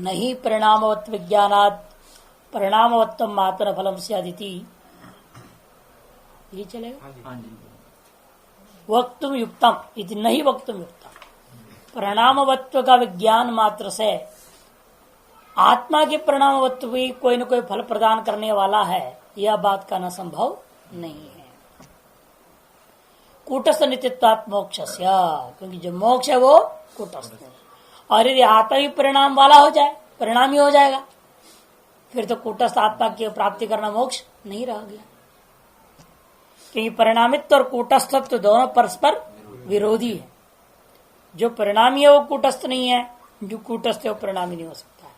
नहीं परिणामवत् विज्ञानात् परिणामवत्तम मात्र फलम से अदिति, ये चलेगा। वक्तुम युक्तम इति नहीं वक्तुम युक्तम, परिणामवत्व का विज्ञान मात्र से आत्मा के परिणामवत्व भी कोई न कोई फल प्रदान करने वाला है, यह बात कहना संभव नहीं है। कूटस्थ नित्यत्वात् मोक्षस्य, क्योंकि जो मोक्ष है वो कूटस्थ है, और यदि आत्मा ही परिणाम वाला हो जाए, परिणामी हो जाएगा, फिर तो कूटस्थ आत्मा की प्राप्ति करना मोक्ष नहीं रह गया। क्योंकि परिणामित्व और कूटस्थत्व दोनों परस्पर विरोधी है। जो परिणामी है वो कूटस्थ नहीं है, जो कूटस्थ है वो परिणामी नहीं हो सकता है।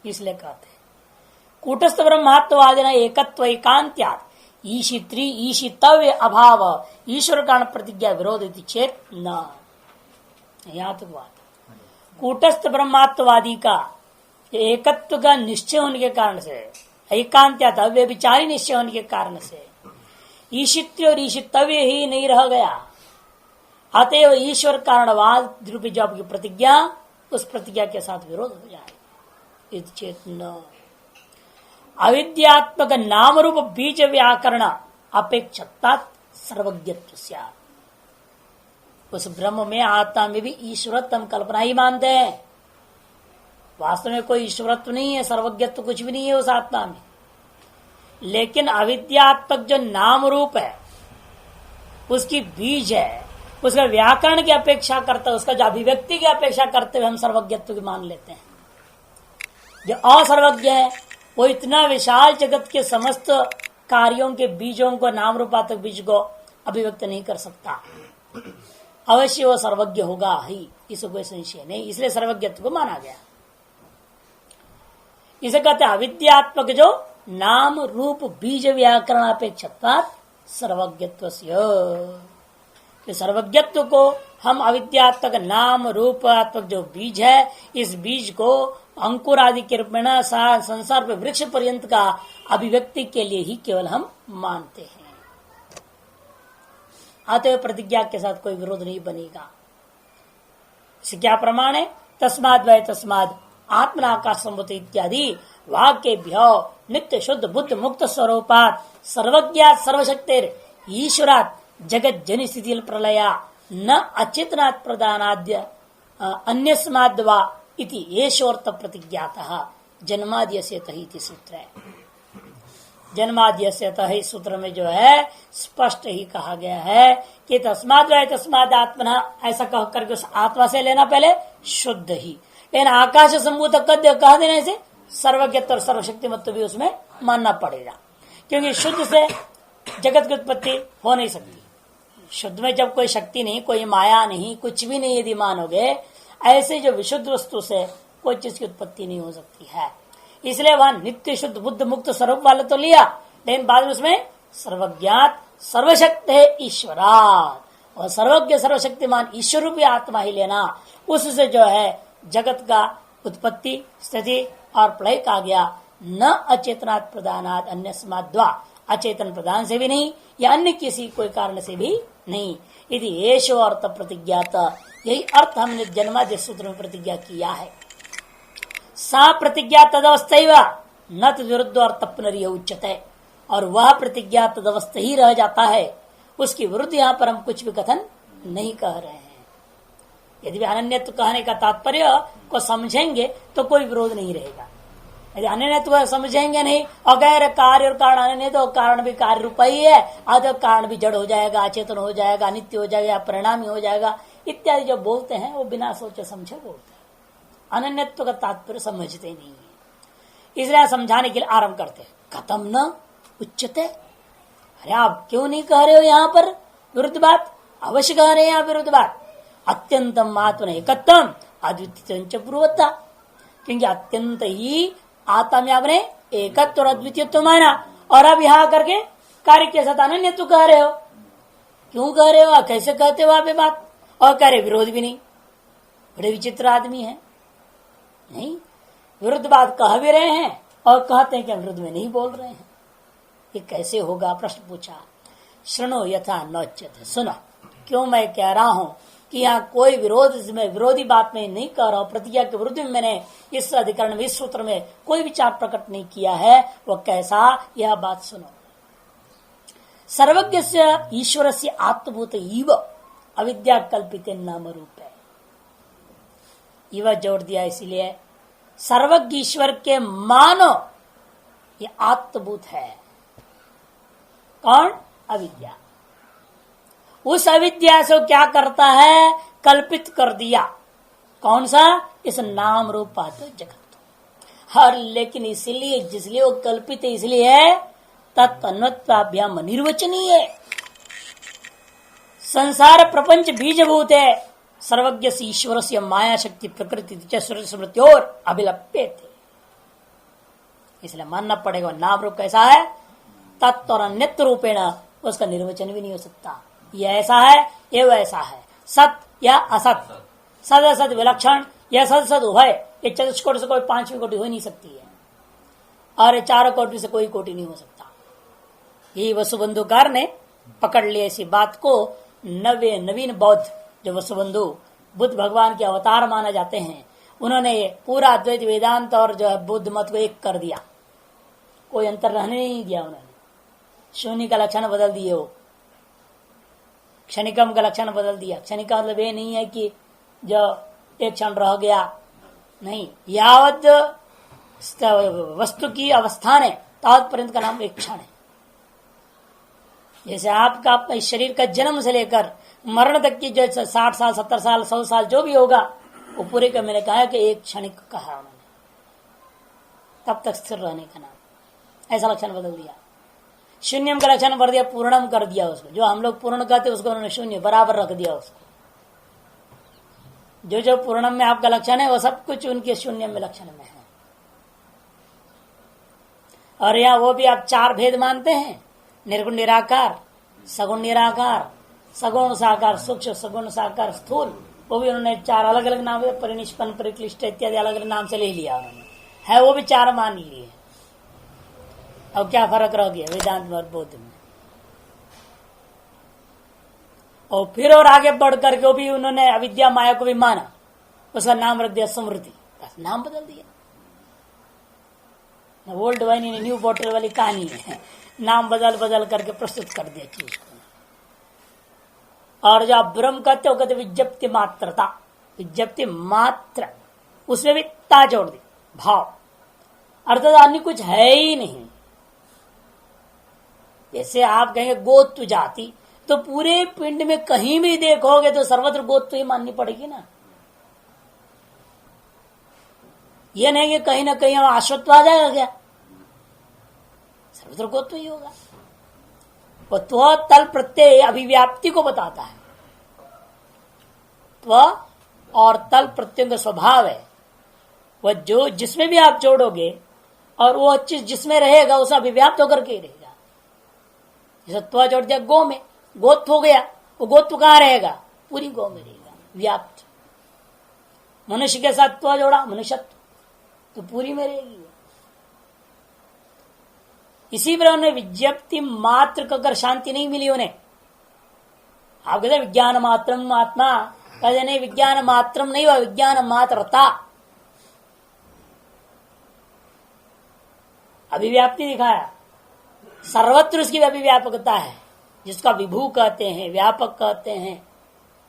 इसलिए कहते हैं कूटस्थ ब्रह्मात्मवादी न एकत्व एकांत्यात् ईशित्री ईशितव्य अभाव ईश्वर कारण प्रतिज्ञा विरोध चेत न। यहां तक बात कूटस्थ ब्रह्मात्मवादी का एकत्व का निश्चय होने के कारण से, एकांत्यात् अव्यभिचारी निश्चय होने के कारण से ईशित्य और ईशितव्य ही नहीं रह गया। अतएव ईश्वर कारणवाद रूपी जब की प्रतिज्ञा उस प्रतिज्ञा के साथ विरोध हो जाए। चेतन अविद्यात्मक नाम रूप बीज व्याकरण अपेक्षता सर्वज्ञत्व, उस ब्रह्म में आत्मा में भी ईश्वरत्व हम कल्पना ही मानते हैं। वास्तव में कोई ईश्वरत्व नहीं है, सर्वज्ञत्व कुछ भी नहीं है उस आत्मा में। लेकिन अविद्यात्मक जो नाम रूप है उसकी बीज है, उसका व्याकरण की अपेक्षा करते, उसका जो अभिव्यक्ति की अपेक्षा करते हुए हम सर्वज्ञत्व की मान लेते हैं। जो असर्वज्ञ है वो इतना विशाल जगत के समस्त कार्यों के बीजों को, नाम रूपात्मक बीज को अभिव्यक्त नहीं कर सकता। अवश्य वो सर्वज्ञ होगा ही, इसको कोई संशय नहीं, इसलिए सर्वज्ञत्व को माना गया। इसे कहते हैं अविद्यात्मक जो नाम रूप बीज व्याकरण अपेक्षता सर्वज्ञत्व। सर्वज्ञत्व को हम अविद्यात्मक नाम रूपात्मक जो बीज है, इस बीज को अंकुर आदि के रूप में संसार पे वृक्ष पर्यंत का अभिव्यक्ति के लिए ही केवल हम मानते हैं। अतः प्रतिज्ञा के साथ कोई विरोध नहीं बनेगा। इसे क्या प्रमाण है? तस्माद वै तस्माद आत्मनाकाश संभूत इत्यादि वाक्येभ्यो नित्य शुद्ध बुद्ध मुक्त स्वरूपात सर्वज्ञात सर्वशक्तिर ईश्वरात जगत जनि स्थिति प्रलया न अचेतनात् प्रदानाद्य अन्यस्माद्वा इति येषोर्थ प्रतिज्ञातः जन्माद्यस्य तहि सूत्र है। जन्माद्यस्य तहि सूत्र में जो है स्पष्ट ही कहा गया है कि तस्माद वै तस्माद आत्मना, ऐसा कह करके उस आत्मा से लेना पहले शुद्ध ही, लेकिन आकाश संभूत कह देने से सर्वज्ञत्व और सर्वशक्तिमत्व भी उसमें मानना पड़ेगा, क्योंकि शुद्ध से जगत की उत्पत्ति हो नहीं सकती। शुद्ध में जब कोई शक्ति नहीं, कोई माया नहीं, कुछ भी नहीं यदि मानोगे, ऐसे जो विशुद्ध वस्तु से कोई चीज की उत्पत्ति नहीं हो सकती है। इसलिए वहां नित्य शुद्ध बुद्ध मुक्त स्वरूप वाला तो लिया, लेकिन बाद में उसमें सर्वज्ञात सर्वशक्त है ईश्वरात, और सर्वज्ञ सर्वशक्तिमान ईश्वर रूपी आत्मा ही लेना, उससे जो है जगत का उत्पत्ति स्थिति और प्रलय कहा गया। न अचेतनात् प्रदानात् अन्यस्माद्वा, अचेतन प्रदान से भी नहीं या अन्य किसी कोई कारण से भी नहीं। यदि येषो अर्थ प्रतिज्ञात, यही अर्थ हमने जन्माद्य सूत्र में प्रतिज्ञा किया है। सा प्रतिज्ञा तदवस्थैव न तद्विरुद्ध अर्थ पुनरिय उच्यते, और वह प्रतिज्ञा तदवस्था ही रह जाता है, उसकी विरुद्ध यहाँ पर हम कुछ भी कथन नहीं कह रहे हैं। यदि अनन्यत्व कहने का तात्पर्य को समझेंगे तो कोई विरोध नहीं रहेगा। यदि अनन्यत्व समझेंगे नहीं और गैर कार्य और कारण अनन्य, तो कारण भी कार्य रूप ही है, आदि कारण भी जड़ हो जाएगा, अचेतन हो जाएगा, नित्य हो जाएगा, परिणामी हो जाएगा इत्यादि जो बोलते हैं वो बिना सोचे समझे बोलते हैं, अनन्यत्व का तात्पर्य समझते नहीं है। इसलिए समझाने के लिए आरंभ करते हैं। खत्म न उच्चते, अरे आप क्यों नहीं कह रहे हो यहाँ पर विरुद्ध बात? अवश्य कह रहे हैं यहाँ विरुद्ध बात। अत्यंतम आत्मन एकत्वम अद्वितीय पूर्वता, क्योंकि अत्यंत ही आत्मा में आपने एकत्व और अद्वितीयत्व माना, और अब यहाँ करके कार्य के साथ अनन्यत्व कह रहे हो। क्यों कह रहे हो? कैसे कहते हो आप ये बात? और कह रहे विरोध भी नहीं। बड़े विचित्र आदमी है। नहीं, विरुद्ध बात कह भी रहे हैं और कहते हैं कि विरुद्ध में नहीं बोल रहे हैं। ये कैसे होगा? प्रश्न पूछा। श्रृणो यथा नोच्यते, सुनो क्यों मैं कह रहा हूं कि यहाँ कोई विरोध, इसमें विरोधी बात में नहीं कर रहा हूं, प्रतिज्ञा के विरुद्ध में मैंने इस अधिकरण में, इस सूत्र में कोई विचार प्रकट नहीं किया है। वो कैसा, यह बात सुनो। सर्वज्ञ से ईश्वर से आत्मभूत इव अविद्या कल्पित नाम रूप है, इव जोड़ दिया इसलिए सर्वज्ञ ईश्वर के मानो ये आत्मभूत है। कौन? अविद्या। उस अविद्या से क्या करता है? कल्पित कर दिया। कौन सा? इस नाम रूप जगत। हर लेकिन इसलिए, जिसलिए वो कल्पित है, इसलिए है तत्न्वत्वाभ्याम निर्वचनीय है। संसार प्रपंच बीजभूत है। सर्वज्ञ से ईश्वर से माया शक्ति प्रकृति स्मृति और अभिलप्य थे, इसलिए मानना पड़ेगा नाम रूप कैसा है? तत्व और अन्यत्र रूपेण उसका निर्वचन भी नहीं हो सकता। ये ऐसा है, ये वैसा है, सत या असत, सद असत विलक्षण या सद सद उभय। ये चतुष्कोटि से कोई पांचवी कोटि हो नहीं सकती है, और ये चारों कोटि से कोई कोटि नहीं हो सकता। यही वसुबंधुकार ने पकड़ लिया इसी बात को। नवीन बौद्ध जो वसुबंधु बुद्ध भगवान के अवतार माना जाते हैं, उन्होंने पूरा अद्वैत वेदांत और जो है बुद्ध मत को एक कर दिया, कोई अंतर रहने नहीं दिया। उन्होंने शून्य का लक्षण बदल दिए, वो क्षणिकम का लक्षण बदल दिया। क्षणिक मतलब ये नहीं है कि जो एक क्षण रह गया, नहीं, यावत वस्तु की अवस्थान है तावत पर्यंत का नाम एक क्षण है। जैसे आपका अपने शरीर का जन्म से लेकर मरण तक की जो 60 साल 70 साल 100 साल जो भी होगा, वो पूरे का मैंने कहा कि एक क्षणिक कहा उन्होंने, तब तक स्थिर रहने का नाम, ऐसा लक्षण बदल दिया। शून्यम का लक्षण बढ़ दिया, पूर्णम कर दिया उसको। जो हम लोग पूर्ण कहते उसको उन्होंने शून्य बराबर रख दिया उसको। जो जो पूर्णम में आपका लक्षण है वो सब कुछ उनके शून्य में लक्षण में है। और यहाँ वो भी आप चार भेद मानते हैं, निर्गुण निराकार, सगुण निराकार, सगुण साकार सूक्ष्म, सगुण साकार स्थूल। वो भी उन्होंने चार अलग अलग नाम, परिनिष्पन्न, परिक्लिष्ट इत्यादि अलग अलग नाम से ले लिया उन्होंने, है वो भी चार मान लिए। अब क्या फर्क रह गया वेदांत और बौद्ध में? और फिर और आगे बढ़ करके वो भी उन्होंने अविद्या माया को भी माना, उसका नाम रख दिया स्मृति, बस नाम बदल दिया। Old wine in new bottle वाली कहानी है, नाम बदल बदल करके प्रस्तुत कर दिया चीज को। और जो आप ब्रह्म कहते हो, कहते विज्ञप्ति मात्रता, विज्ञप्ति मात्र, उसमें भी ता जोड़ दी, भाव, अर्थात अन्य कुछ है ही नहीं। जैसे आप कहेंगे गोत्व जाति, तो पूरे पिंड में कहीं भी देखोगे तो सर्वत्र गोत्व ही माननी पड़ेगी ना। ये नहीं कि कहीं ना कहीं हम आश्वत्व आ जाएगा क्या, सर्वत्र गोत्व ही होगा। वो त्व तल प्रत्यय अभिव्याप्ति को बताता है। त्व और तल प्रत्यय का स्वभाव है, वह जो जिसमें भी आप जोड़ोगे और वो चीज जिसमें रहेगा उसे अभिव्याप्त होकर के रहेगा। जैसे त्व जोड़ दिया गो में, गोत्व हो गया, वो गोत्व कहाँ रहेगा? पूरी गो में रहेगा, व्याप्त। मनुष्य के साथ त्व जोड़ा, मनुष्यत्व, तो पूरी में रहेगी। इसी पर उन्हें विज्ञप्ति मात्र को अगर शांति नहीं मिली उन्हें, आप कहते विज्ञान मात्रम आत्मा, कहते नहीं, विज्ञान मात्रम नहीं हुआ, विज्ञान मात्रता, अभिव्याप्ति दिखाया। सर्वत्र उसकी अभिव्यापकता है, जिसका विभू कहते हैं, व्यापक कहते हैं,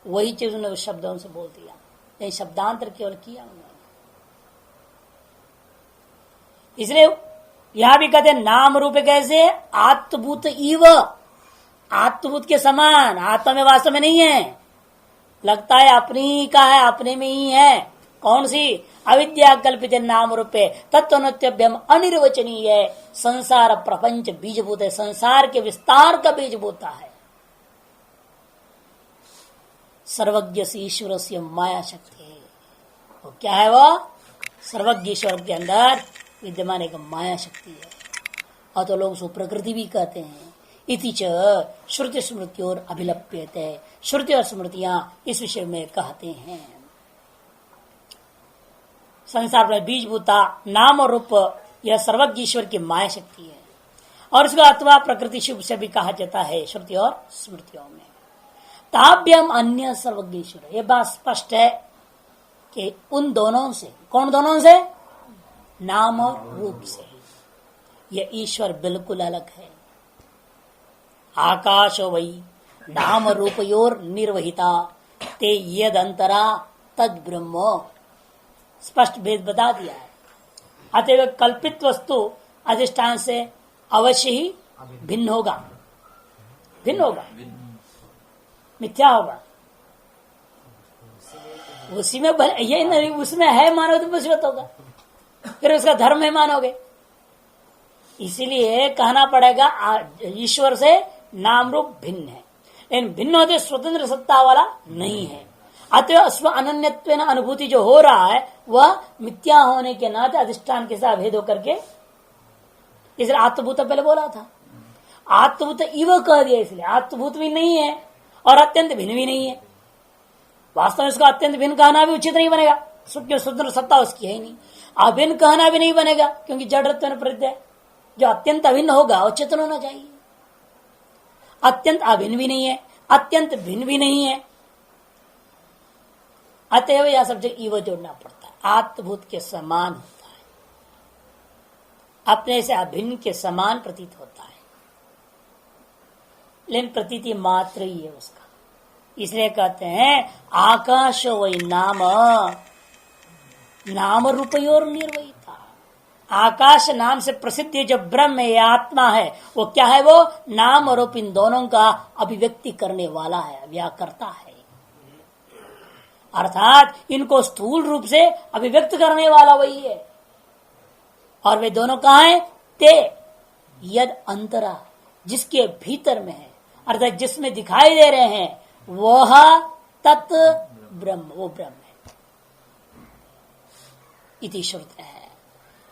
वही चीज उन्होंने उस शब्दों से बोल दिया। नहीं, शब्दांतर केवल किया उन्होंने। इसलिए यहां भी कहते हैं नाम रूप कैसे? आत्मभूत इव, आत्मभूत के समान, आत्मा में वास्तव में नहीं है, लगता है अपनी का है, अपने में ही है। कौन सी? अविद्या कल्पित नाम रूपे तत्वनत्यभ्यम अनिर्वचनीय है। संसार प्रपंच बीजभूत है, संसार के विस्तार का बीजभूता है। सर्वज्ञ से ईश्वर से माया शक्ति है, वो क्या है? वो सर्वज्ञ ईश्वर के अंदर विद्यमान एक माया शक्ति है। और तो लोग उसको प्रकृति भी कहते हैं। इति च श्रुति स्मृति और अभिलप्यते, श्रुति और स्मृतियां इस विषय में कहते हैं। संसार में बीजभूता नाम और रूप, यह सर्वज्ञ ईश्वर की माया शक्ति है। और इसको अथवा प्रकृति शुभ से भी कहा जाता है श्रुति और स्मृतियों में। ताभ्यम अन्य सर्वज्ञेश्वर। ये बात स्पष्ट है कि उन दोनों से, कौन दोनों से? नाम और रूप से ये ईश्वर बिल्कुल अलग है। आकाश वही नाम रूपयोर निर्वहिता ते यद अंतरा तद ब्रह्म। स्पष्ट भेद बता दिया है। अतएव कल्पित वस्तु अधिष्ठान से अवश्य ही भिन्न होगा, भिन्न होगा, मिथ्या होगा। उसी में ये नहीं, उसमें है मानो तो मुसीबत होगा, फिर उसका धर्म है मानोगे। इसीलिए कहना पड़ेगा ईश्वर से नाम रूप भिन्न है, लेकिन भिन्न होते स्वतंत्र सत्ता वाला नहीं है। अतः स्व अनन्यत्व अनुभूति जो हो रहा है वह मिथ्या होने के नाते अधिष्ठान के साथ भेद होकर के, इसलिए आत्मभूत पहले बोला था, आत्मभूत इव कह दिया, इसलिए आत्मभूत भी नहीं है और अत्यंत भिन्न भी नहीं है। वास्तव में इसको अत्यंत भिन्न कहना भी उचित नहीं बनेगा, स्वतंत्र सत्ता उसकी है ही नहीं। अभिन्न कहना भी नहीं बनेगा क्योंकि जड़त्व में प्रत्यय है। जो अत्यंत अभिन्न होगा वो चेतन होना चाहिए। अत्यंत अभिन्न भी नहीं है, अत्यंत भिन्न भी नहीं है, अतएव यह सब जगह इव जोड़ना पड़ता है। आत्मभूत के समान होता है, अपने से अभिन्न के समान प्रतीत होता है, लेकिन प्रतीति मात्र ही है उसका। इसलिए कहते हैं आकाश वही नाम रूपयोर निर्वहिता। आकाश नाम से प्रसिद्ध जो ब्रह्म है, आत्मा है, वो क्या है? वो नाम और रूप इन दोनों का अभिव्यक्ति करने वाला है, व्याकर्ता है। अर्थात इनको स्थूल रूप से अभिव्यक्त करने वाला वही है। और वे दोनों कहाँ हैं? ते यद अंतरा, जिसके भीतर में है, अर्थात जिसमें दिखाई दे रहे हैं वह तत् ब्रह्म, वो ब्रह्म है। इति श्रुति है।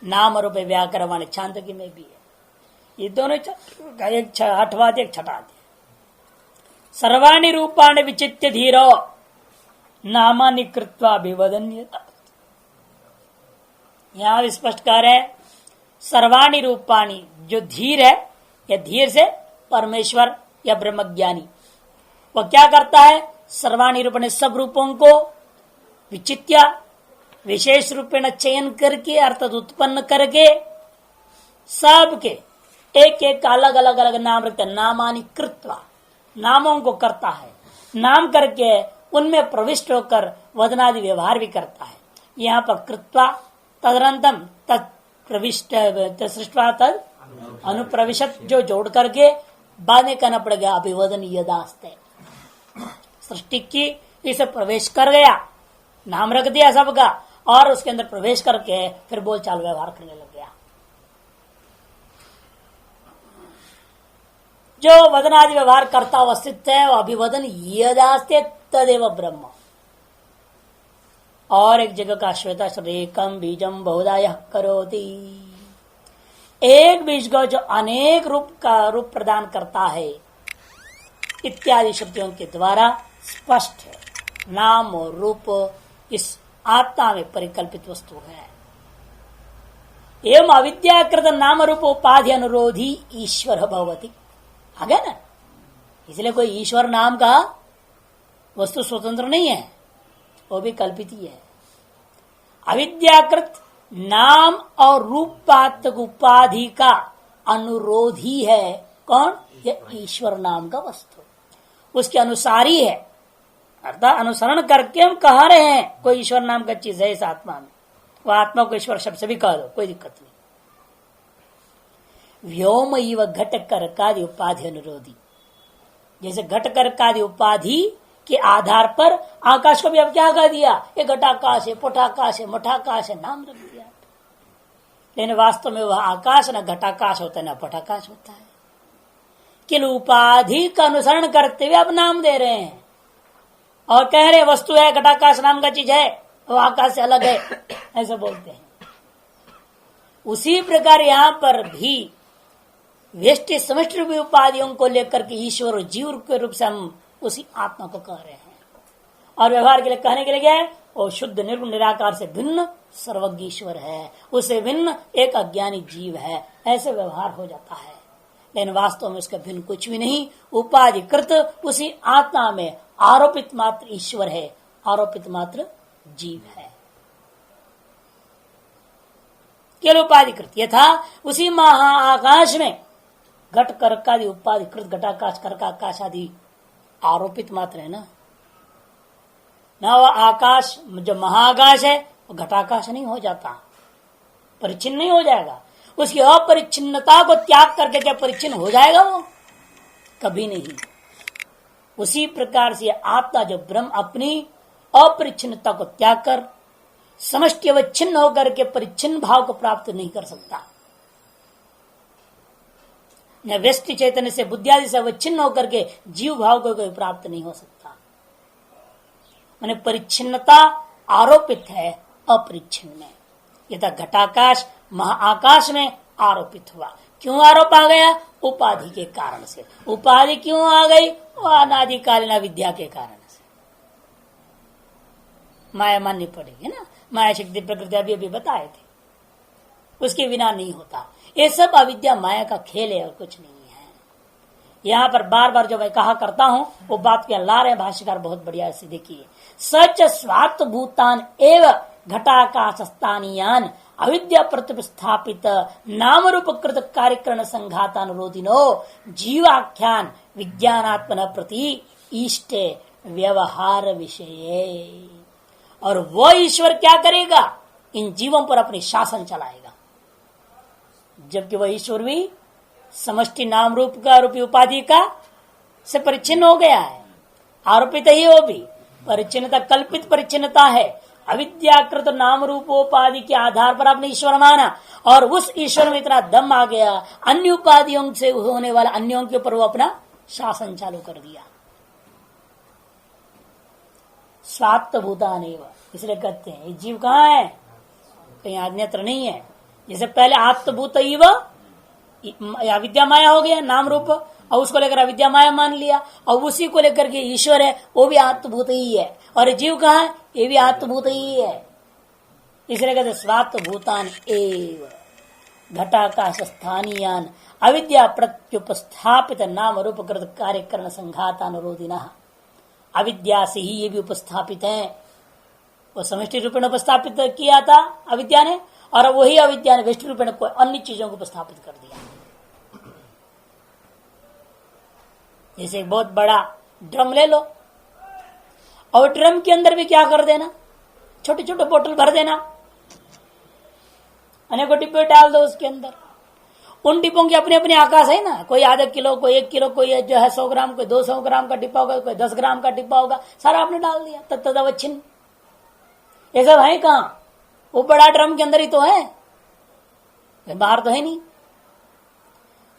नाम रूप व्याकरण छांदोग्य में भी है। ये दोनों एक छठवाद एक छठा। सर्वाणि रूपाणि विचित्य धीरो नामानि कृत्वा विवदन्यता। यहां भी स्पष्ट कह रहे हैं सर्वाणि रूपाणि, जो धीर है या धीर से परमेश्वर या ब्रह्मज्ञानी, वह क्या करता है? सर्वाणि रूप ने सब रूपों को विचित्या विशेष रूपेण चयन करके अर्थात उत्पन्न करके सबके एक एक अलग अलग अलग नाम रखते, नामानि कृत्वा, नामों को करता है, नाम करके उनमें प्रविष्ट होकर वदनादि व्यवहार भी करता है। यहाँ पर कृत्वा तदनंतम तद प्रविष्ट सृष्टवा तद अनुप्रविशत, जो जोड़ करके बाद में कहना पड़ेगा अभिवदन यदास्ते, सृष्टि की इसे प्रवेश कर गया, नाम रख दिया सबका और उसके अंदर प्रवेश करके फिर बोलचाल व्यवहार करने लग गया। जो वदनादि व्यवहार करता अवस्थित है वो अभिवदन यदास्ते तदेव ब्रह्म। और एक जगह का श्वेता एकम बीजम बहुधा करोति, एक बीज को जो अनेक रूप का रूप प्रदान करता है इत्यादि शब्दों के द्वारा स्पष्ट है। नाम और रूप इस आत्मा में परिकल्पित वस्तु है। एवं अविद्याकृत नाम रूप उपाधि अनुरोधी ईश्वर भवति। आ गया ना? इसलिए कोई ईश्वर नाम का वस्तु स्वतंत्र नहीं है, वो भी कल्पित ही है। अविद्याकृत नाम और रूपात्मक उपाधि का अनुरोधी है कौन? ये ईश्वर नाम का वस्तु, उसके अनुसारी है। अर्थात अनुसरण करके हम कह रहे हैं कोई ईश्वर नाम का चीज है इस आत्मा में, वो आत्मा को ईश्वर शब्द से भी कह दो, कोई दिक्कत नहीं। व्योम इव घट कर्कादि उपाधि अनुरोधी, जैसे घट कर्कादि उपाधि के आधार पर आकाश को भी अब क्या कह दिया? ये घटाकाश है, पटाकाश है, मठाकाश है, नाम रख दिया। लेकिन वास्तव में वह आकाश न घटाकाश होता है न पटाकाश होता है, कि उपाधि का अनुसरण करते हुए अब नाम दे रहे हैं और कह रहे वस्तु है, घटाकाश नाम का चीज है, वो आकाश से अलग है, ऐसा बोलते हैं। उसी प्रकार यहां पर भी व्यष्टि समष्टि रूपी उपाधियों को लेकर के ईश्वर और जीव के रूप से हम उसी आत्मा को कह रहे हैं। और व्यवहार के लिए कहने के लिए क्या है? वो शुद्ध निर्गुण निराकार से भिन्न सर्वज्ञ ईश्वर है, उससे भिन्न एक अज्ञानी जीव है, ऐसे व्यवहार हो जाता है। लेकिन वास्तव में उसका भिन्न कुछ भी नहीं, उपाधिकृत उसी आत्मा में आरोपित मात्र ईश्वर है, आरोपित मात्र जीव है। केवल उपाधिकृत यथा उसी महाआकाश में घट कर्कादि उपाधिकृत घटाकाश कर्काकाश आदि आरोपित मात्र है ना वह आकाश जो महाआकाश है वो घटाकाश नहीं हो जाता, परिचिन्न नहीं हो जाएगा। उसकी अपरिच्छिन्नता को त्याग करके क्या परिचिन्न हो जाएगा? वो कभी नहीं। उसी प्रकार से आत्मा जो ब्रह्म अपनी अपरिच्छिन्नता को त्याग कर समष्टि अवच्छिन्न होकर के परिच्छिन्न भाव को प्राप्त नहीं कर सकता। न व्यष्टि चैतन्य से बुद्धि आदि से अवच्छिन्न होकर के जीव भाव को कोई प्राप्त नहीं हो सकता। माने परिच्छिन्नता आरोपित है अपरिच्छिन्न में। यथा घटाकाश महाआकाश में आरोपित हुआ। क्यों आरोप आ गया? उपाधि के कारण से। उपाधि क्यों आ गई? वो अनादिकालीन विद्या के कारण से। माया माननी पड़ेगी ना, माया शक्ति प्रकृति अभी बताए थे, उसके बिना नहीं होता। ये सब अविद्या माया का खेल है और कुछ नहीं है। यहाँ पर बार बार जो मैं कहा करता हूं वो बात क्या ला रहे भाष्यकार बहुत बढ़िया से देखिए। सच स्वार्थ भूतान एवं घटाकाशस्थानीयान अविद्या प्रतिष्ठापित नाम रूप कृत कार्यकरण संघातानुरोधिनो जीवाख्यान विज्ञानात्मन प्रति इष्टे व्यवहार विषय। और वो ईश्वर क्या करेगा? इन जीवों पर अपनी शासन चलाएगा। जबकि वह ईश्वर भी समष्टि नाम रूप का रूपी उपाधि का से परिच्छिन्न हो गया है। आरोपित ही वो भी परिच्छिन्नता कल्पित परिच्छिन्नता है। अविद्याकृत नाम रूपोपाधि के आधार पर आपने ईश्वर माना और उस ईश्वर में इतना दम आ गया, अन्य उपाधियों से होने वाले अन्यों के ऊपर वो अपना शासन चालू कर दिया। स्वात्त भूतानेव, इसलिए कहते हैं ये जीव कहाँ है? कहीं अन्यत्र नहीं है। जैसे पहले आत्मभूत अविद्या माया हो गया नाम रूप, और उसको लेकर अविद्या माया मान लिया, और उसी को लेकर के ईश्वर है वो भी आत्मभूत ही है। और जीव कहाँ है? ये भी आत्मभूत ही है। इसलिए कहते स्वात्त भूतान एव घटाकाश स्थानीयान अविद्या प्रत्युपस्थापित नाम रूप कृत कार्यकरण संघातानुरोधिना। अविद्या से ही ये भी उपस्थापित है। वो समष्टि रूपेण उपस्थापित किया था अविद्या ने, और वही अविद्या ने व्यष्टि रूपेण कोई अन्य चीजों को उपस्थापित कर दिया। जैसे एक बहुत बड़ा ड्रम ले लो और ड्रम के अंदर भी क्या कर देना? छोटे छोटे बोतल भर देना, अनेकों डिब्बे डाल दो उसके अंदर। उन डिब्बों की अपने अपने आकाश है ना, कोई आधा किलो, कोई 1 किलो, कोई जो है 100 ग्राम, कोई 200 ग्राम का डिब्बा होगा, कोई 10 ग्राम का डिब्बा होगा, सारा आपने डाल दिया तत्तदवच्छिन्न। ये सब है कहाँ? वो बड़ा ड्रम के अंदर ही तो है, बाहर तो है नहीं।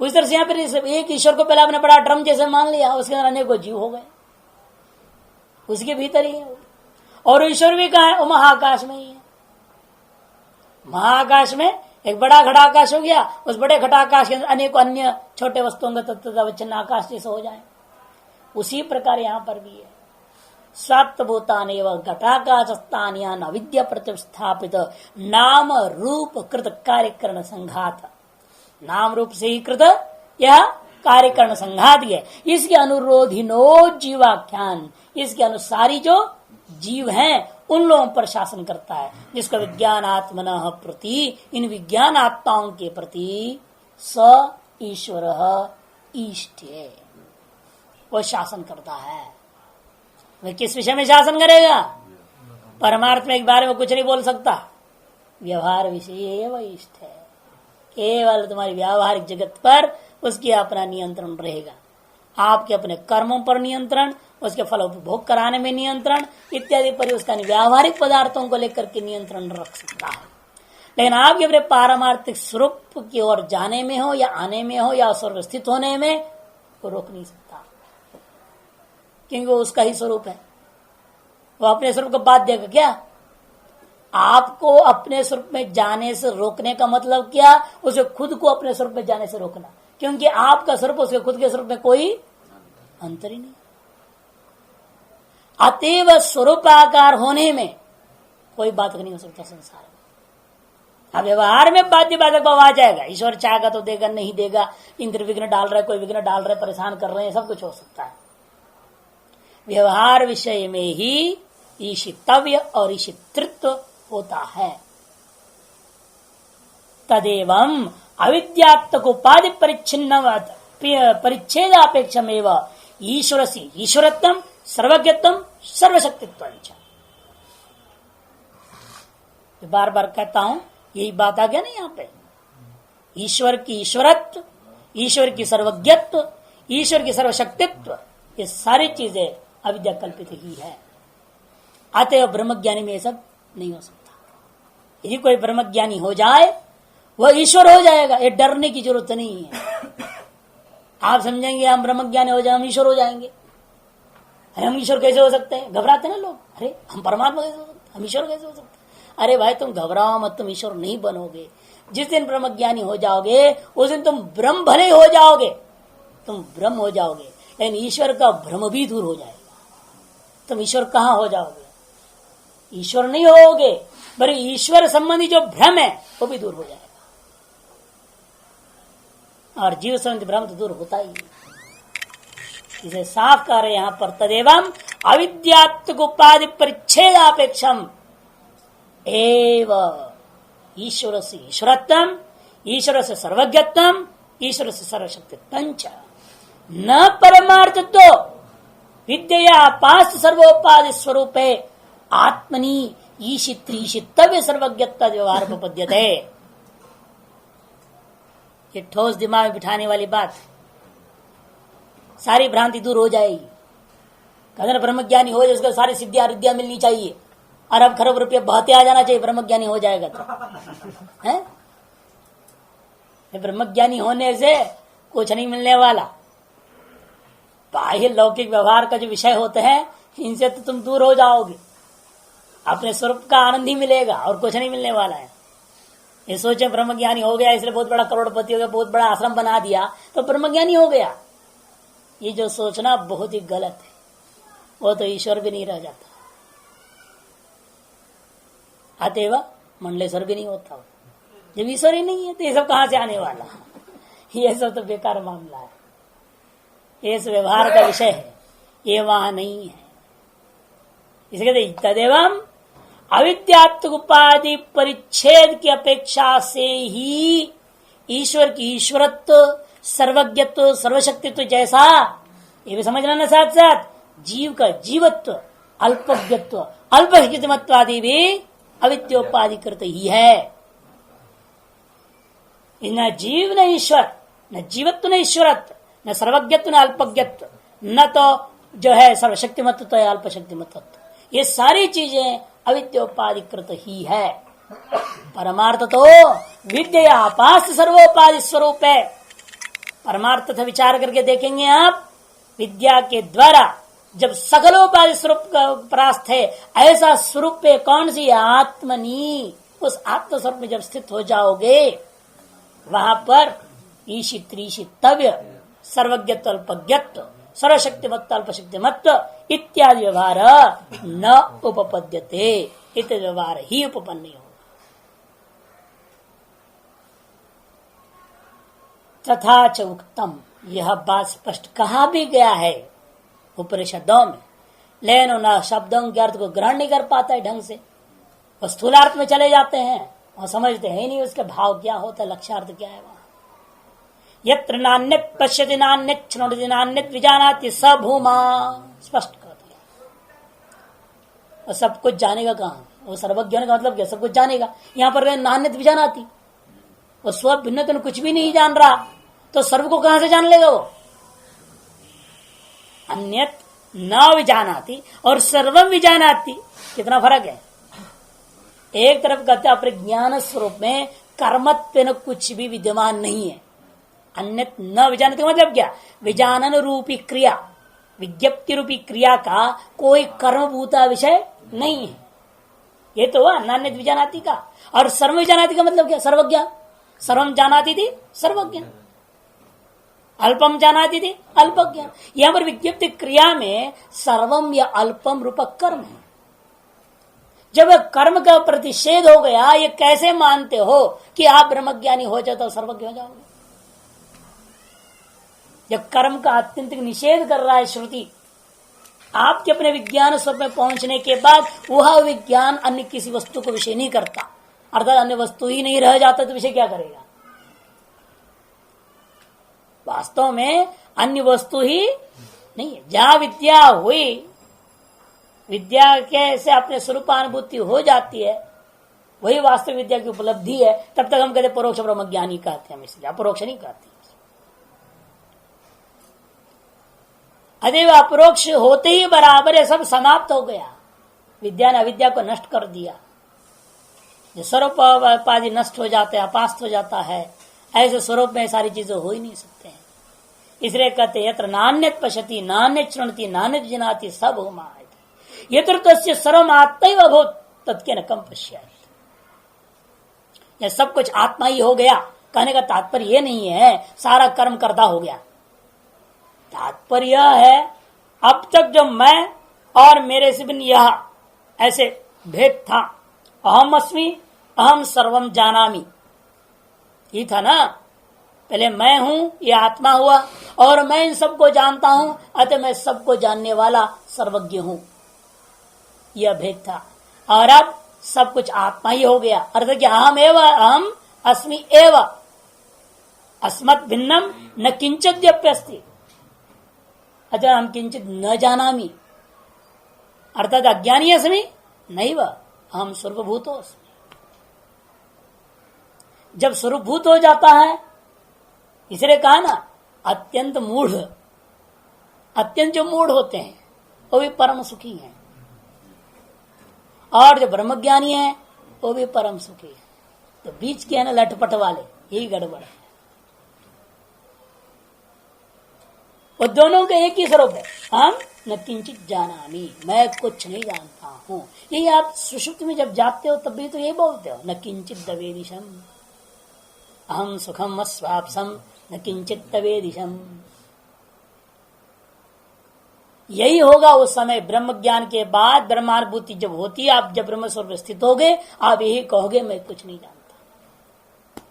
उस तरह से यहाँ पर एक ईश्वर को पहले आपने बड़ा ड्रम जैसे मान लिया, उसके अंदर अनेकों जीव हो गए, उसके भीतर ही है। और ईश्वर भी कहाँ है? वो महाआकाश में ही है। महाआकाश में एक बड़ा घटाकाश हो गया, उस बड़े घटाकाश के अंदर अनेकों अन्य छोटे वस्तुओं का तत्तदवच्छिन्न आकाश जैसे हो जाए। उसी प्रकार यहाँ पर भी है। स्वात्तभूतान एवं घटाकाशस्थानीयान अविद्या प्रतिष्ठापित नाम रूप कृत कार्यकरण संघात। नाम रूप से ही कृत यह कार्यकरण संघात है। इसके अनुरोधिनो जीवाख्यान, इसके अनुसारी जो जीव हैं उन लोगों पर शासन करता है, जिसका विज्ञानात्मनः प्रति, इन विज्ञान आत्माओं के प्रति स ईश्वर ईष्ट, वो शासन करता है। वह किस विषय में शासन करेगा? परमार्थ में एक बारे में कुछ नहीं बोल सकता। व्यवहार विषय वह इष्ट है। केवल तुम्हारी व्यावहारिक जगत पर उसकी अपना नियंत्रण रहेगा। आपके अपने कर्मों पर नियंत्रण, उसके फल उपभोग कराने में नियंत्रण इत्यादि पर उसका व्यावहारिक पदार्थों को लेकर के नियंत्रण रख सकता है। लेकिन आपके अपने पारमार्थिक स्वरूप की ओर जाने में हो या आने में हो या स्वरूप स्थित होने में वो रोक नहीं सकता, क्योंकि वो उसका ही स्वरूप है। वो अपने स्वरूप को बाध्य देगा क्या? आपको अपने स्वरूप में जाने से रोकने का मतलब क्या? उसे खुद को अपने स्वरूप में जाने से रोकना, क्योंकि आपका स्वरूप उसके खुद के स्वरूप में कोई अंतर ही नहीं। अतएव स्वरूपाकार होने में कोई बात नहीं हो सकता संसार में। अब व्यवहार में बाध्य बाधक भाव आ जाएगा। ईश्वर चाहेगा तो देगा, नहीं देगा, इंद्र विघ्न डाल रहा है, कोई विघ्न डाल रहा है, परेशान कर रहे हैं, सब कुछ हो सकता है। व्यवहार विषय में ही ईशितव्य और ईशितृत्व होता है। तदेवं अविद्यात्मक उपाधि परिच्छिन्न परिच्छेदापेक्षमेव ईश्वर से ईश्वरत्वम सर्वज्ञत्वम सर्वशक्तित्व। बार बार कहता हूं, यही बात आ गया ना यहाँ पे। ईश्वर की ईश्वरत्व, ईश्वर की सर्वज्ञत्व, ईश्वर की सर्वशक्तित्व, ये सारी चीजें अविद्या कल्पित ही है। अतएव ब्रह्मज्ञानी में ये सब नहीं हो सकता। यदि कोई ब्रह्मज्ञानी हो जाए वह ईश्वर हो जाएगा, ये डरने की जरूरत नहीं है। आप समझेंगे हम ब्रह्मज्ञानी हो जाए हम ईश्वर हो जाएंगे। अरे हम ईश्वर कैसे हो सकते हैं? घबराते ना लोग, अरे हम परमात्मा कैसे हो सकते हैं, हम ईश्वर कैसे हो सकते हैं? अरे भाई तुम घबराओ मत, तुम ईश्वर नहीं बनोगे। जिस दिन ब्रह्मज्ञानी हो जाओगे उस दिन तुम ब्रह्म भले हो जाओगे, तुम ब्रह्म हो जाओगे, लेकिन ईश्वर का भ्रम भी दूर हो जाएगा। तुम ईश्वर कहाँ हो जाओगे? ईश्वर नहीं होगे, बल्कि ईश्वर संबंधी जो भ्रम है वो भी दूर हो जाएगा। और जीव संबंधी भ्रम तो दूर होता ही। इसे साफ कर रहे यहां पर, तदेवं अविद्यात्मक उपाधि परिच्छेदापेक्षम एव ईश्वर से ईश्वरत्वम, ईश्वर से सर्वज्ञत्वम, ईश्वर से सर्वशक्तित्वं च न परमार्थत्व विद्या पास सर्वोपाधि स्वरूपे आत्मनि ईशित्रीशितव्य सर्वज्ञत्व व्यवहार उपपद्यते। ये ठोस दिमाग में बिठाने वाली बात, सारी भ्रांति दूर हो जाएगी। कहते ब्रह्मज्ञानी हो जाए उसको सारी सिद्धियां रिद्धियां मिलनी चाहिए, अरब खरब रुपये बहते आ जाना चाहिए ब्रह्मज्ञानी हो जाएगा तो है। ब्रह्मज्ञानी होने से कुछ नहीं मिलने वाला। बाह्य लौकिक व्यवहार का जो विषय होते हैं इनसे तो तुम दूर हो जाओगे, अपने स्वरूप का आनंद ही मिलेगा और कुछ नहीं मिलने वाला है। ये सोचे ब्रह्मज्ञानी हो गया इसलिए बहुत बड़ा करोड़पति हो गया, बहुत बड़ा आश्रम बना दिया तो ब्रह्मज्ञानी हो गया, ये जो सोचना बहुत ही गलत है। वो तो ईश्वर भी नहीं रह जाता, अतएव मंडलेश्वर भी नहीं होता। जब ईश्वर ही नहीं है तो ये सब कहां से आने वाला? ये सब तो बेकार मामला है, ये व्यवहार का विषय है, ये वहां नहीं है। इसके तदेवं अविद्यात्मक उपाधि परिच्छेद की अपेक्षा से ही ईश्वर की ईश्वरत्व, सर्वज्ञत्व, सर्वशक्तित्व जैसा, ये भी समझना ना साथ साथ जीव का जीवत्व, अल्पज्ञत्व, अल्पहितमत्व आदि भी अविद्योपाधिकृत ही है। न जीव न ईश्वर, न जीवत्व न ईश्वरत्व, न सर्वज्ञत्व न अल्पज्ञत्व, न तो जो है सर्वशक्तिमत्व तो अल्पशक्तिमत्व, ये सारी चीजें अविद्योपाधिकृत ही है। परमार्थ तो विद्या पास सर्वोपाधि स्वरूप है। परमार्थ तथा विचार करके देखेंगे आप, विद्या के द्वारा जब सकलोपाधि स्वरूप का परास्त है, ऐसा स्वरूप है कौन सी? आत्मनी। उस आत्म स्वरूप में जब स्थित हो जाओगे वहां पर ईशित्रीशितव्य, सर्वज्ञत्व, अल्पज्ञत्व, सर्वशक्तिमत्व, अल्पशक्तिमत्व इत्यादि व्यवहार न उपपद्यते, इत व्यवहार ही उपपन्न होगा। तथा च उक्तम, यह बात स्पष्ट कहा भी गया है उपनिषदों में, लेकिन उन शब्दों के अर्थ को ग्रहण नहीं कर पाता है ढंग से। वो स्थूलार्थ में चले जाते हैं और समझते हैं नहीं उसके भाव क्या होता है, लक्ष्यार्थ क्या है। वहां यत्र नान्यत् पश्यति नान्यत् शृणोति नान्यत् विजानाति स भूमा, स्पष्ट कर दिया। और सब कुछ जानेगा कहाँ? वो सर्वज्ञ का मतलब क्या? सब कुछ जानेगा। यहाँ पर नान्यत् विजानाति, वो स्व भिन्न तो कुछ भी नहीं जान रहा, तो सर्व को कहां से जान लेगा वो? अन्यत न विजानाति और सर्वम विजानाति, कितना फर्क है। एक तरफ कहते हैं अपने ज्ञान स्वरूप में कर्मत्व न कुछ भी विद्यमान नहीं है। अन्यत न विजानाति मतलब क्या? विजानन रूपी क्रिया, विज्ञप्ति रूपी क्रिया का कोई कर्मभूता विषय नहीं है। ये तो हुआ नान्यत विजानाति का। और सर्व विजानाति का मतलब क्या? सर्वज्ञ। सर्वम जानाति थी सर्वज्ञ, अल्पम जानाति थी अल्पज्ञ। यहां पर विज्ञप्ति क्रिया में सर्वम या अल्पम रूप कर्म है। जब कर्म का प्रतिषेध हो गया, ये कैसे मानते हो कि आप ब्रह्मज्ञानी हो जाओ तो सर्वज्ञ हो जाओगे? जब कर्म का आत्यंतिक निषेध कर रहा है श्रुति, आपके अपने विज्ञान स्वरूप में पहुंचने के बाद वह विज्ञान अन्य किसी वस्तु को विषय नहीं करता, अर्थात अन्य वस्तु ही नहीं रह जाता तो विषय क्या करेगा? वास्तव में अन्य वस्तु ही नहीं है। जहां विद्या हुई, विद्या के से अपने स्वरूपानुभूति हो जाती है, वही वास्तविक विद्या की उपलब्धि है। तब तक हम कहते परोक्ष ब्रह्म ज्ञानी कहते हैं, इसलिए अपरोक्ष नहीं कहते। अतएव अपरोक्ष होते ही बराबर है, सब समाप्त हो गया। विद्या ने अविद्या को नष्ट कर दिया। जो स्वरूप उपाधि नष्ट हो जाते हैं, अपास्त हो जाता है, ऐसे स्वरूप में सारी चीजें हो ही नहीं सकते हैं। इसलिए कहते यत्र नान्यत पश्यति नान्यत शृणति नान्यत जिनाति सब हो यत्र तस्य सर्वमात्मैव अभूत् तत्के न कम पश्यात्। यह सब कुछ आत्मा ही हो गया कहने का तात्पर्य ये नहीं है सारा कर्म करता हो गया। तात्पर्य है अब तक जो मैं और मेरे से बिन यह ऐसे भेद था, अहम अस्मि अहम सर्वम जानामि, ये था ना। पहले मैं हूं, ये आत्मा हुआ, और मैं इन सबको जानता हूं, अतः मैं सबको जानने वाला सर्वज्ञ हूं, यह भेद था। और अब सब कुछ आत्मा ही हो गया, अर्थ कि अहम एव अहम अस्मि एव अस्मत् भिन्नम न किंचिद्यप्यस्ति, अतः हम किंचित न जानामि, अर्थात अज्ञानी अस्मि नैव अहम सर्वभूतो अस्मि। जब स्वरूपभूत हो जाता है, इसलिए कहा ना अत्यंत मूढ़, अत्यंत जो मूढ़ होते हैं वो भी परम सुखी हैं, और जो ब्रह्मज्ञानी है वो भी परम सुखी है। तो बीच के है ना लटपट वाले, यही गड़बड़ है। वो दोनों का एक ही स्वरूप है, हम न किंचित जानामि, मैं कुछ नहीं जानता हूं। यही आप सुषुप्ति में जब जाते हो तब भी तो ये बोलते हो, न किंचित दवेदिशम अहम सुखम अस्वाप्सम न किंचित तवेदिशम। यही होगा उस समय ब्रह्म ज्ञान के बाद, ब्रह्मानुभूति जब होती है, आप जब ब्रह्म स्वरूप स्थित होगे, आप यही कहोगे मैं कुछ नहीं जानता।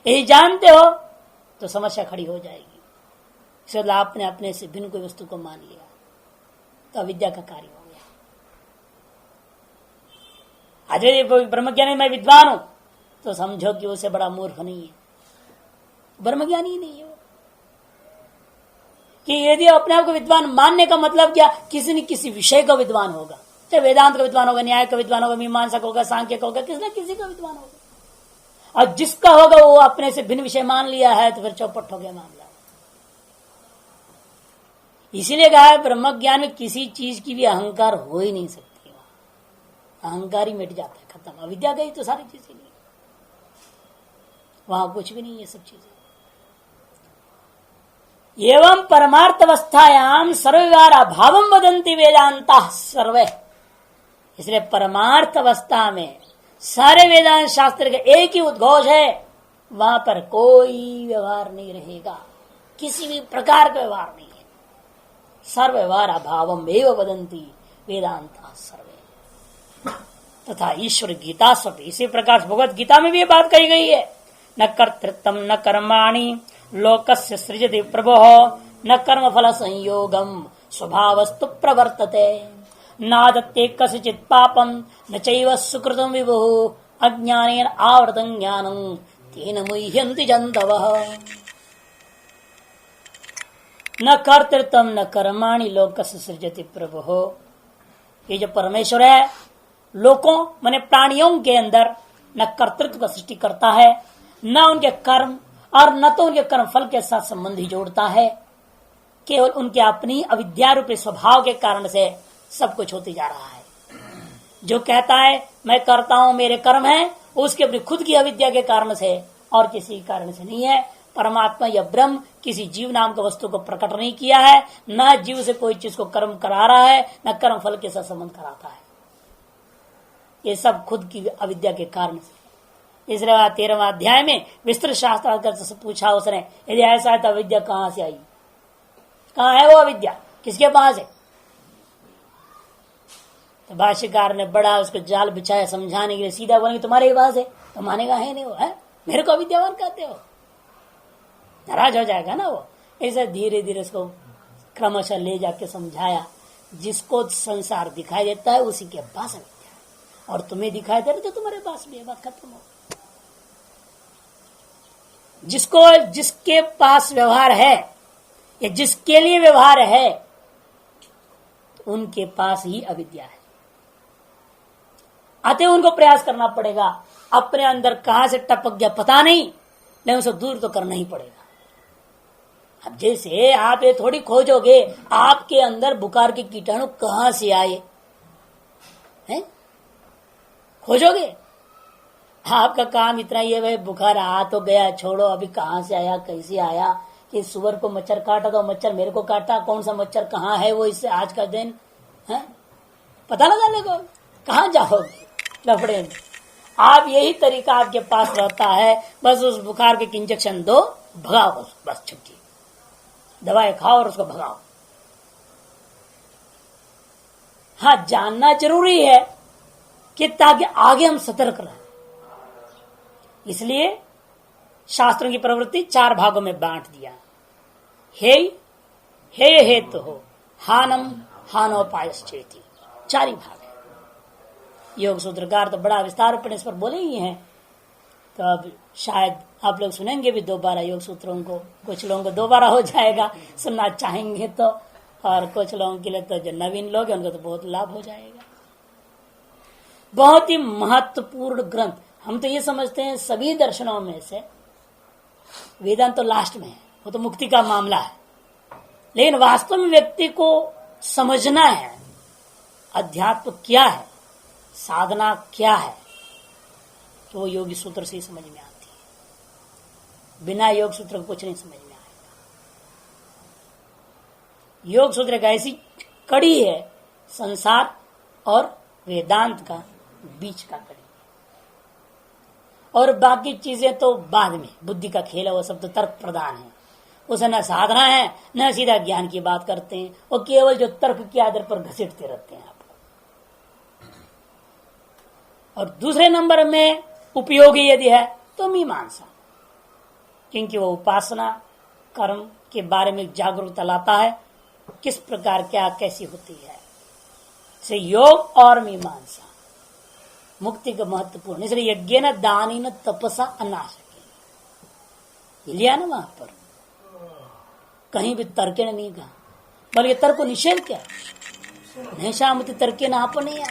यही जानते हो तो समस्या खड़ी हो जाएगी। इसलिए आपने अपने से भिन्न कोई वस्तु को मान लिया तो अविद्या का कार्य हो गया। अजय ब्रह्मज्ञानी मैं विद्वान हूं तो समझो कि उसे बड़ा मूर्ख नहीं है, ब्रह्मज्ञानी ही नहीं है। कि यदि अपने आप को विद्वान मानने का मतलब क्या, किसी न किसी विषय का विद्वान होगा, चाहे वेदांत का विद्वान होगा, न्याय का विद्वान होगा, मीमांसा का होगा, सांख्य का होगा, किसी न किसी का विद्वान होगा। और जिसका होगा वो अपने से भिन्न विषय मान लिया है तो फिर चौपट हो गया मामला। इसीलिए कहा है ब्रह्म ज्ञान में किसी चीज की भी अहंकार हो ही नहीं सकती, अहंकार ही मिट जाता है, खत्म। अविद्या गई तो सारी चीजें नहीं, वहां कुछ भी नहीं है, सब चीजें। एवं परमार्थ अवस्थायाम सर्वव्यवहार अभावम वदंती वेदांता सर्वे। इसलिए परमार्थ अवस्था में सारे वेदांत शास्त्र का एक ही उद्घोष है, वहां पर कोई व्यवहार नहीं रहेगा, किसी भी प्रकार का व्यवहार नहीं है। सर्वव्यवहार अभावम एव वदंती वेदांता सर्वे। तथा ईश्वर गीता स्वपि, इसी प्रकार भगवत गीता में भी ये बात कही गई है, न कर्तृत्वम न कर्माणि लोकस्य सृजति प्रभो न कर्म फल संयोगम स्वभावस्तु प्रवर्तते नादत्ते कस्यचित् पापम न चैव सुकृतं विभुः अज्ञानेन आवृतं ज्ञानं तेन मुह्यन्ति जन्तवः। न कर्तृत्वम न कर्माणि लोकस्य सृजति प्रभुः। ये जो परमेश्वर है लोकों माने प्राणियों के अंदर न कर्तृत्व का सृष्टि करता है, न उनके कर्म, और न तो उनके कर्म फल के साथ संबंध ही जोड़ता है, केवल उनके अपनी अविद्या रूपी स्वभाव के कारण से सब कुछ होते जा रहा है। जो कहता है मैं करता हूं मेरे कर्म है, उसके अपनी खुद की अविद्या के कारण से और किसी कारण से नहीं है। परमात्मा या ब्रह्म किसी जीव नाम का वस्तु को प्रकट नहीं किया है, न जीव से कोई चीज को कर्म करा रहा है, न कर्म फल के साथ संबंध कराता है। ये सब खुद की अविद्या के कारण से। इसलिए 13वां अध्याय में विस्तृत शास्त्र से पूछा उसने, यदि ऐसा है तो अविद्या कहां से आई, कहां है वो अविद्या, किसके पास है? तो भाष्यकार ने बड़ा उसको जाल बिछाया समझाने के लिए, सीधा बोलेंगे तुम्हारे पास है, तो मानेगा है नहीं वो, है मेरे को अविद्यावान कहते हो, नाराज हो जाएगा ना वो। ऐसे धीरे धीरे उसको क्रमशः ले जाके समझाया, जिसको संसार दिखाई देता है उसी के पास अविद्या है, और तुम्हें दिखाई दे रहे तो तुम्हारे पास भी है, बात खत्म हो। जिसके पास व्यवहार है या जिसके लिए व्यवहार है, तो उनके पास ही अविद्या है। अतः उनको प्रयास करना पड़ेगा। अपने अंदर कहां से टपक गया पता नहीं, लेकिन उसे दूर तो करना ही पड़ेगा। अब जैसे आप ये थोड़ी खोजोगे आपके अंदर बुखार के कीटाणु कहां से आए हैं, खोजोगे? आपका काम इतना ही है, भाई बुखार आ तो गया, छोड़ो, अभी कहां से आया, कैसे आया, कि सुअर को मच्छर काटा तो मच्छर मेरे को काटा, कौन सा मच्छर कहाँ है, वो इससे आज का दिन है पता लगाने को कहां जाओगे लफड़े में। आप यही तरीका आपके पास रहता है, बस उस बुखार के इंजेक्शन दो, भगाओ, बस छुट्टी, दवाई खाओ और उसको भगाओ। हाँ, जानना जरूरी है कि ताकि आगे हम सतर्क रहें। इसलिए शास्त्रों की प्रवृत्ति 4 भागों में बांट दिया। हे तो हो, हानम हानोपायश्चेति, 4 ही भाग है। योग सूत्रकार तो बड़ा विस्तार पर इस पर बोले ही हैं, तो अब शायद आप लोग सुनेंगे भी दोबारा योग सूत्रों को। कुछ लोगों को दोबारा हो जाएगा, सुनना चाहेंगे तो, और कुछ लोगों के लिए तो जो नवीन लोग हैं उनको तो बहुत लाभ हो जाएगा। बहुत ही महत्वपूर्ण ग्रंथ। हम तो ये समझते हैं सभी दर्शनों में से वेदांत तो लास्ट में है, वो तो मुक्ति का मामला है, लेकिन वास्तव में व्यक्ति को समझना है अध्यात्म क्या है, साधना क्या है, तो वो योगी सूत्र से ही समझ में आती है। बिना योग सूत्र को कुछ नहीं समझ में आएगा। योग सूत्र एक ऐसी कड़ी है संसार और वेदांत का बीच का कड़ी, और बाकी चीजें तो बाद में, बुद्धि का खेल है, वो सब तो तर्क प्रधान है, उसे न साधना है न सीधा ज्ञान की बात करते हैं, वो केवल जो तर्क के आधार पर घसीटते रहते हैं आपको। और दूसरे नंबर में उपयोगी यदि है तो मीमांसा, क्योंकि वो उपासना कर्म के बारे में जागरूकता लाता है, किस प्रकार क्या कैसी होती है। से योग और मीमांसा मुक्ति का महत्वपूर्ण, इसलिए यज्ञ न दानी न तपसा अनाशके लिया ना वहां पर, कहीं भी तर्क ने नहीं कहा, बल्कि तर्क को निषेध क्या, नैशामति तर्के ना अपने।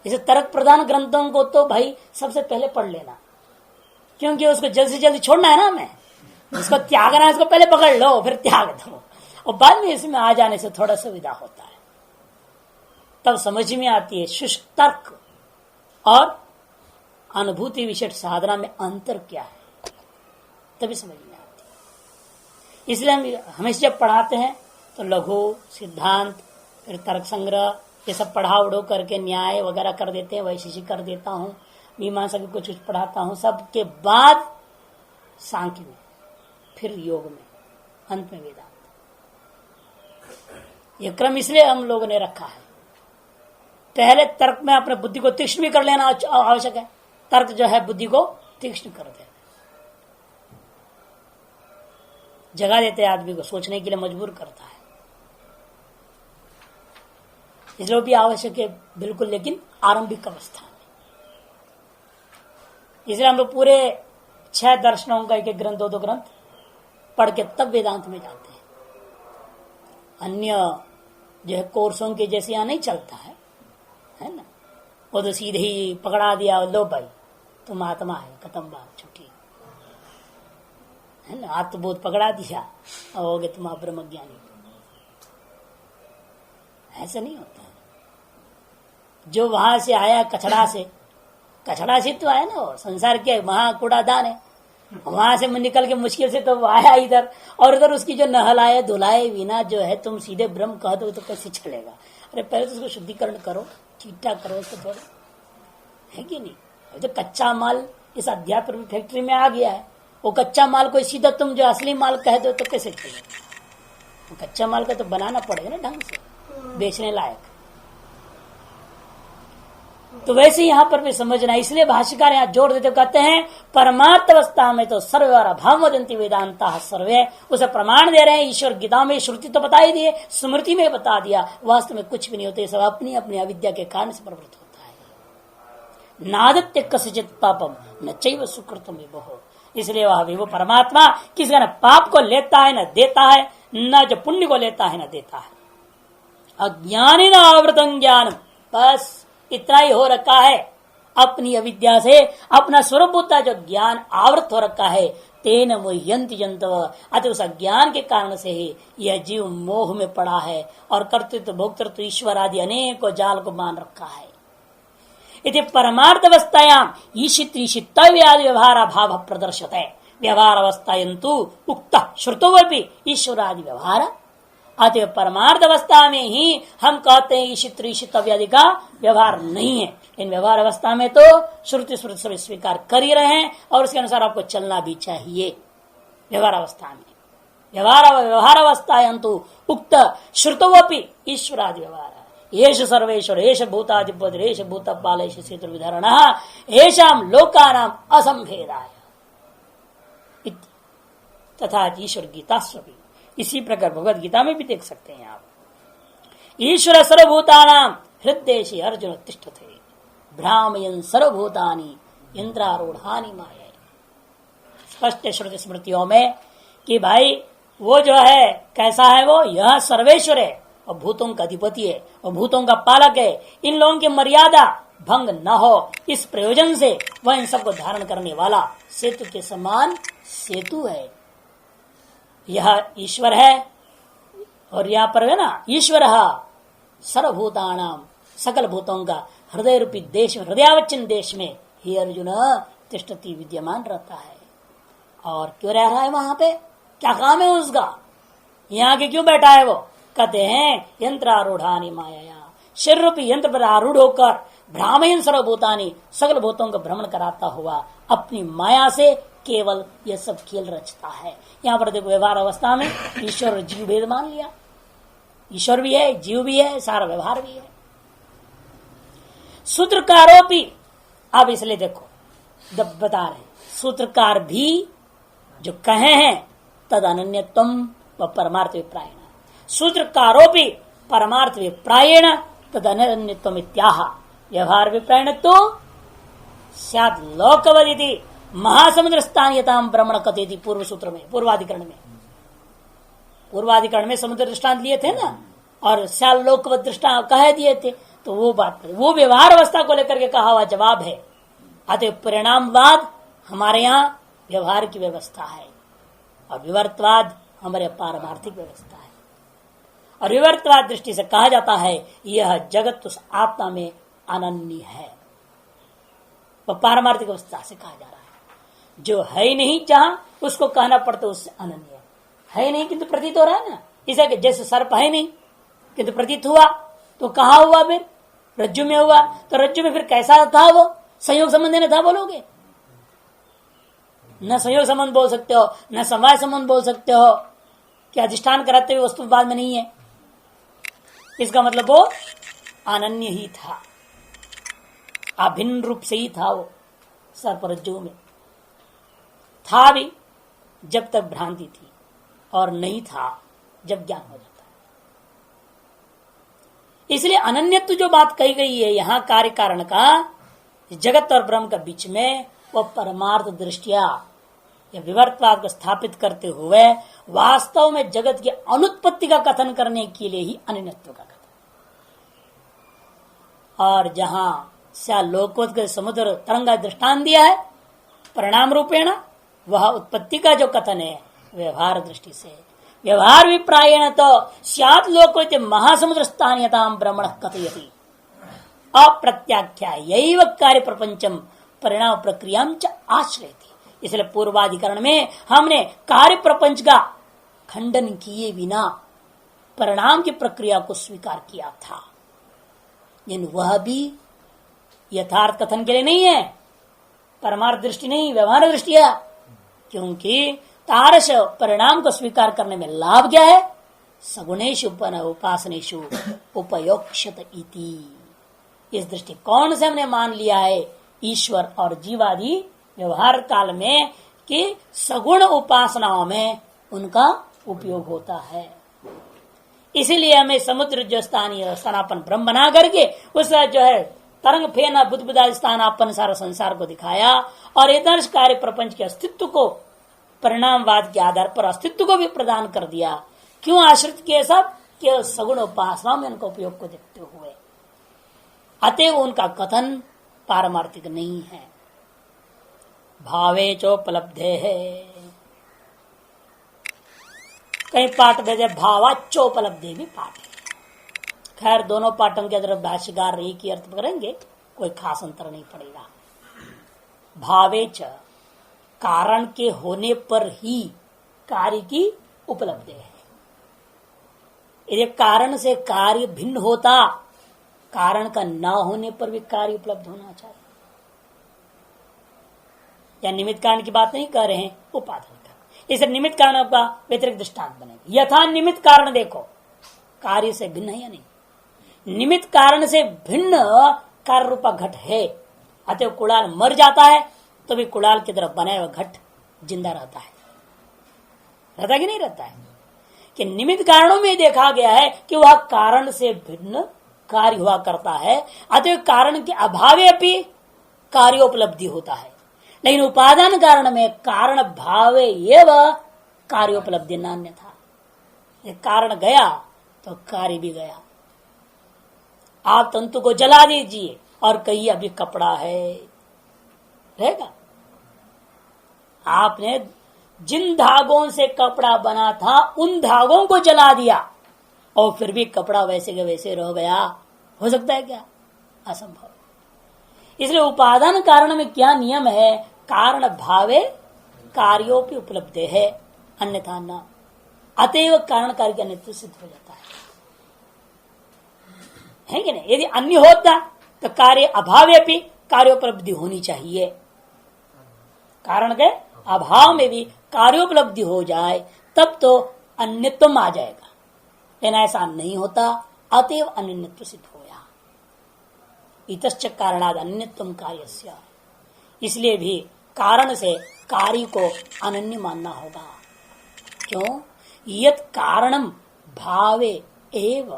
इसे तर्क प्रधान ग्रंथों को तो भाई सबसे पहले पढ़ लेना, क्योंकि उसको जल्द से जल्दी छोड़ना है ना, हमें उसको त्यागना है, इसको पहले पकड़ लो फिर त्याग दो, और बाद में इसमें आ जाने से थोड़ा सुविधा होता है, तब समझ में आती है शुष्क तर्क और अनुभूति विशेष साधना में अंतर क्या है, तभी समझ में आती है। इसलिए हम हमेशा जब पढ़ाते हैं तो लघु सिद्धांत फिर तर्क संग्रह ये सब पढ़ा उड़ो करके न्याय वगैरह कर देते हैं, वैशेषिक कर देता हूँ, मीमांसा भी कुछ पढ़ाता हूँ, सबके बाद सांख्य में, फिर योग में, अंत में वेदांत। ये क्रम इसलिए हम लोगों ने रखा है। पहले तर्क में अपने बुद्धि को तीक्ष्ण भी कर लेना आवश्यक है, तर्क जो है बुद्धि को तीक्ष्ण कर देना, जगा देते आदमी को, सोचने के लिए मजबूर करता है, इसलिए भी आवश्यक है बिल्कुल, लेकिन आरंभिक अवस्था में। इसलिए हम लोग पूरे 6 दर्शनों का एक ग्रंथ 2 ग्रंथ पढ़ के तब वेदांत में जाते हैं। अन्य जो है कोर्सों के जैसे यहां नहीं चलता है ना, वो तो सीधे ही पकड़ा दिया, लो भाई तुम आत्मा है, खत्म बात, छुट्टी है ना, आत्मबोध पकड़ा दिया और हो गए तुम ब्रह्म ज्ञानी। ऐसा नहीं होता है। जो वहां से आया कचड़ा से तो आया ना, वो संसार के वहां कूड़ादान है, वहां से निकल के मुश्किल से तो वो आया इधर, और इधर उसकी जो नहलाए धुलाए बिना जो है तुम सीधे ब्रह्म कह दो तो कैसे चलेगा। अरे पहले तो उसको शुद्धिकरण करो, ठीक ठाक करो उसको थोड़ा, है कि नहीं। जो कच्चा माल इस अध्यात्म फैक्ट्री में आ गया है, वो कच्चा माल को सीधा तुम जो असली माल कह दो तो कैसे चलेगा। कच्चा माल का तो बनाना पड़ेगा ना ढंग से, बेचने लायक। तो वैसे यहाँ पर भी समझना, इसलिए भाष्यकार यहाँ जोड़ देते कहते हैं परमार्थ अवस्था में तो सर्व और अभाव वदंती वेदांता सर्वे, उसे प्रमाण दे रहे हैं। ईश्वर गीता में श्रुति तो बता ही दिए, स्मृति में बता दिया, वास्तव में कुछ भी नहीं होते, सब अपनी अपनी अविद्या के कारण से प्रवृत्त होता है। नादत्य कसिचित पापम न चैव सुकृतम विभो, इसलिए वह विभो परमात्मा किसी का न पाप को लेता है न देता है, न जो पुण्य को लेता है न देता है। अज्ञानी न आवृतम ज्ञान, बस इतना ही हो रखा है अपनी अविद्या से, अपना स्वरूप होता जो ज्ञान आवृत हो रखा है। तेन मोह्यंति जंतव, अतः उस अज्ञान के कारण से ही यह जीव मोह में पड़ा है और कर्तृत्व भोक्तृत्व ईश्वर आदि अनेकों जाल को मान रखा है। इति परमार्थ अवस्थायाम ईशित ईशितव्यादि व्यवहार भाव प्रदर्शित है। व्यवहार अवस्थायंतु उक्त श्रुतोवपि ईश्वर आदि व्यवहार, अतः परमार्थ अवस्था में ही हम कहते हैं ईशित ईशित व्याधि का व्यवहार नहीं है। इन व्यवहार अवस्था में तो श्रुति स्मृति सब स्वीकार कर ही रहे हैं और उसके अनुसार आपको चलना भी चाहिए। व्यवहार अवस्था में व्यवहार अवस्थायंतु उक्त श्रुतोवपि ईश्वरादि व्यवहार, येष सर्वेश्वर येष भूताधिपति येष भूतपाल येष सेतु विधरण येषाम लोकानाम असंभेदाय तथा ईश्वर गीता स्वभी। इसी प्रकार भगवद गीता में भी देख सकते हैं आप, ईश्वर सर्वभूतानाम हृदय अर्जुन तिष्ठते भ्रामयन् सर्वभूतानि यंत्रारूढ़ानि माया। स्पष्ट श्रुति स्मृतियों में कि भाई वो जो है कैसा है, वो यह सर्वेश्वर है और भूतों का अधिपति है और भूतों का पालक है। इन लोगों की मर्यादा भंग न हो, इस प्रयोजन से वह इन सबको धारण करने वाला सेतु के समान सेतु है। यह ईश्वर है और यहाँ पर है ना, ईश्वर सर्वभूतानाम, सकल भूतों का हृदय रूपी देश में, हृदयावच्छिन्न देश में ही अर्जुन तिष्ठति विद्यमान रहता है। और क्यों रह रहा है वहां पे, क्या काम है उसका, यहाँ के क्यों बैठा है वो? कहते हैं यंत्रारूढ़ानि माया, शरीर रूपी यंत्र पर आरूढ़ होकर भ्रामयन् सर्वभूतानि, सकल भूतों का भ्रमण कराता हुआ अपनी माया से केवल यह सब खेल रचता है। यहाँ पर देखो व्यवहार अवस्था में ईश्वर और जीव भेद मान लिया, ईश्वर भी है जीव भी है, सारा व्यवहार भी है। सूत्रकारों भी, अब इसलिए देखो बता रहे सूत्रकार भी जो कहे हैं तद अनन्यत्वम व परमार्थ विप्रायण, सूत्रकारों भी परमार्थ विप्रायण तद अनन्यत्वम इत्याह। व्यवहार विप्रायण तो स्यात् लोकवदिति महासमुद्र स्थानीयताम ब्रह्मण कथेति। पूर्व सूत्र में, पूर्वाधिकरण में समुद्र दृष्टांत लिए थे ना, और स्याल लोकवत दृष्टांत कह दिए थे, तो वो बात वो व्यवहार अवस्था को लेकर के कहा हुआ जवाब है। अतः परिणामवाद हमारे यहाँ व्यवहार की व्यवस्था है और विवर्तवाद हमारे पारमार्थिक व्यवस्था है। और विवर्तवाद दृष्टि से कहा जाता है यह जगत उस आत्मा में अनन्य है, वह पारमार्थिक अवस्था से कहा जा रहा है। जो है ही नहीं जहां उसको कहना पड़ता उससे अनन्य है ही नहीं, किंतु प्रतीत हो रहा है ना। इसे जैसे सर्प है नहीं किंतु प्रतीत हुआ, तो कहाँ हुआ फिर? रज्जु में हुआ, तो रज्जु में फिर कैसा था वो? संयोग संबंध ने था बोलोगे? न संयोग संबंध बोल सकते हो, न समवाय संबंध बोल सकते हो कि अधिष्ठान कराते हुए वस्तु बाद में नहीं है। इसका मतलब वो अनन्य ही था, अभिन्न रूप से ही था वो सर्प रज्जु में। था भी जब तक भ्रांति थी और नहीं था जब ज्ञान हो जाता है। इसलिए अनन्यत्व जो बात कही गई है यहाँ कार्य कारण का, जगत और ब्रह्म के बीच में, वो परमार्थ दृष्टिया या विवर्तवाद को स्थापित करते हुए वास्तव में जगत की अनुत्पत्ति का कथन करने के लिए ही अनन्यत्व का कथन। और जहां से लोकोत के समुद्र तरंगा दृष्टांत दिया है परिणाम रूपेण, वह उत्पत्ति का जो कथन है व्यवहार दृष्टि से। व्यवहार विप्रायण तो स्यात् लोकोत महासमुद्र स्थानीयताम ब्रह्मण कथयति अप्रत्याख्या यैव कार्य प्रपंचम परिणाम प्रक्रिया च आश्रयति। इसलिए पूर्वाधिकरण में हमने कार्य प्रपंच का खंडन किए बिना परिणाम की प्रक्रिया को स्वीकार किया था, लेकिन वह भी यथार्थ कथन के लिए नहीं है, परमार्थ दृष्टि नहीं, व्यवहार दृष्टि है। क्योंकि तारस परिणाम को स्वीकार करने में लाभ क्या है? सगुणेषु उपासनेषु उपयोक्षत इति। इस दृष्टिकोण से हमने मान लिया है ईश्वर और जीवादि व्यवहार काल में कि सगुण उपासनाओं में उनका उपयोग होता है। इसीलिए हमें समुद्र जो स्थानीय स्थानापन ब्रह्म बना करके उस जो है तरंग फेना बुद्ध बुद्धा स्थानापन सारा संसार को दिखाया और इधर कार्य प्रपंच के अस्तित्व को परिणामवाद के आधार पर अस्तित्व को भी प्रदान कर दिया। क्यों आश्रित किए सब? केवल सगुण उपासना में उनका उपयोग को देखते हुए। अतएव उनका कथन पारमार्थिक नहीं है। भावे चोपलब्धे है, कई पाठ भेजे भावाचोपलब्धि भी पाठ है। खैर दोनों पाठों के अंदर भाष्यकार एक ही अर्थ करेंगे, कोई खास अंतर नहीं पड़ेगा। भावे च कारण के होने पर ही कार्य की उपलब्धि है। यदि कारण से कार्य भिन्न होता, कारण का न होने पर भी कार्य उपलब्ध होना चाहिए। या निमित्त कारण की बात नहीं कर रहे हैं, उपादान कारण। इसे निमित्त कारण का व्यतिरिक्त दृष्टांत बनेगा। यथा निमित्त कारण देखो, कार्य से भिन्न है या नहीं? निमित्त कारण से भिन्न कार्य रूपा घट है, अतः कुड़ाल मर जाता है तो भी कुड़ाल की तरफ बनाया हुआ घट जिंदा रहता है। रहता कि नहीं रहता है? कि निमित्त कारणों में देखा गया है कि वह कारण से भिन्न कार्य हुआ करता है, अतः कारण के अभावे भी कार्योपलब्धि होता है। लेकिन उपादान कारण में कारण भावे एवं कार्योपलब्धि नान्य था। कारण गया तो कार्य भी गया। आप तंतु को जला दीजिए और कहिए अभी कपड़ा है, रहेगा? आपने जिन धागों से कपड़ा बना था उन धागों को जला दिया और फिर भी कपड़ा वैसे के वैसे रह गया, हो सकता है क्या? असंभव। इसलिए उपादान कारण में क्या नियम है? कारण भावे कार्योपि उपलब्ध है, अन्यथा न। अतएव कारण कार्य का नित्य सिद्ध हो जाता है कि नहीं? यदि अन्य होता तो कार्य अभावे भी कार्योपलब्धि होनी चाहिए। कारण के अभाव में भी कार्योपलब्धि हो जाए तब तो अन्यत्व आ जाएगा, लेकिन ऐसा नहीं होता, अतएव अन्यत्व सिद्ध होया। इतश्च कारणाद अन्यत्वम कार्यस्य। इसलिए भी कारण से कार्य को अनन्य मानना होगा। क्यों? यत् कारणम भावे एव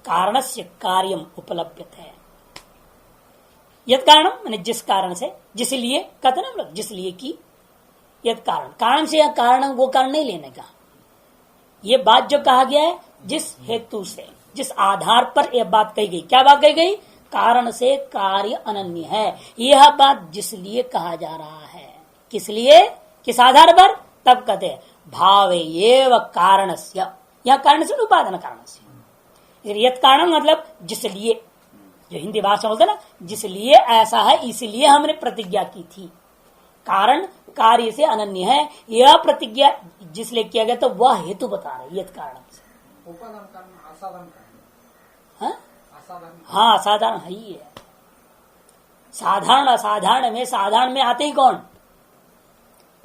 कारणस्य कार्यम उपलभ्यते है। यत् कारणम माने जिस कारण से, जिसलिए कथन जिसलिए कि यत् कारण, कारण से या कारण वो कारण नहीं लेने का। ये बात जो कहा गया है जिस हेतु से, जिस आधार पर यह बात कही गई, क्या बात कही गई? कारण से कार्य अनन्य है। यह बात जिसलिए कहा जा रहा है। किस लिए? किस आधार पर? तब कहते हैं भावे एव कारणस्य, यह कारण से उपादान कारण से। यत् कारण मतलब जिसलिए, जो हिंदी भाषा बोलते ना, जिसलिए ऐसा है इसलिए हमने प्रतिज्ञा की थी। कारण कार्य से अनन्य है, यह प्रतिज्ञा जिसलिए किया गया तो वह हेतु बता रहे यत् कारण से। हाँ साधारण है ही है। साधारण असाधारण में, साधारण में आते ही कौन?